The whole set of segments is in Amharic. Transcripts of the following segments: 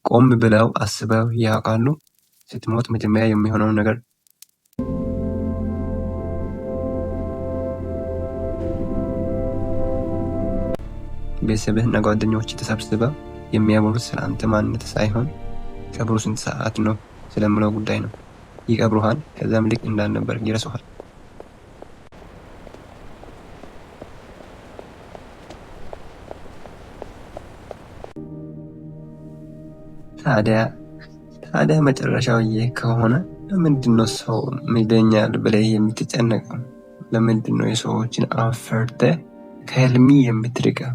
ቆም ብለው አስበው ያውቃሉ? ስትሞት መጀመሪያ የሚሆነውን ነገር ቤተሰብህና ጓደኞች ተሰብስበው የሚያወሩት ስለ አንተ ማንነት ሳይሆን ቀብሩ ስንት ሰዓት ነው ስለምለው ጉዳይ ነው። ይቀብሩሃል፣ ከዛም ልክ እንዳልነበር ይረሱሃል። ታዲያ መጨረሻው ይህ ከሆነ ለምንድነው ሰው ይለኛል ብለህ የምትጨነቀው? ለምንድነው የሰዎችን አፍ ፈርተህ ከህልሚ የምትርቀው?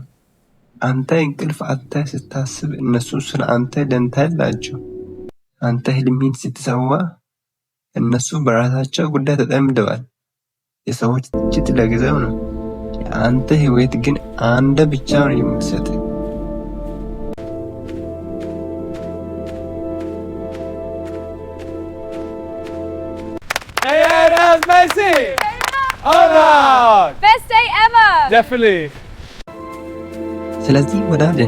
አንተ እንቅልፍ አጥተህ ስታስብ እነሱ ስለ አንተ ደንታ የላቸው። አንተ ህልሚን ስትሰዋ እነሱ በራሳቸው ጉዳይ ተጠምደዋል። የሰዎች ትችት ለጊዜው ነው፣ የአንተ ህይወት ግን አንተ ብቻ ነው የምትሰጥ። That's Messi! Oh no! Best day ever! Definitely. ስለዚህ ወዳጄ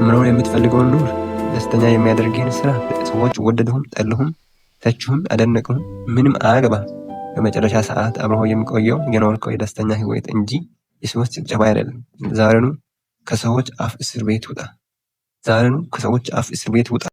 መኖር የምትፈልገውን ኑር። ደስተኛ የሚያደርግህን ስራ። ሰዎች ወደዱህም ጠሉህም ተቹህም አደነቁህም ምንም አያገባ። በመጨረሻ ሰዓት አብረው የሚቆየው የኖርከው የደስተኛ ህይወት እንጂ የሰዎች ጭብጨባ አይደለም። ዛሬኑ ከሰዎች አፍ እስር ቤት ውጣ።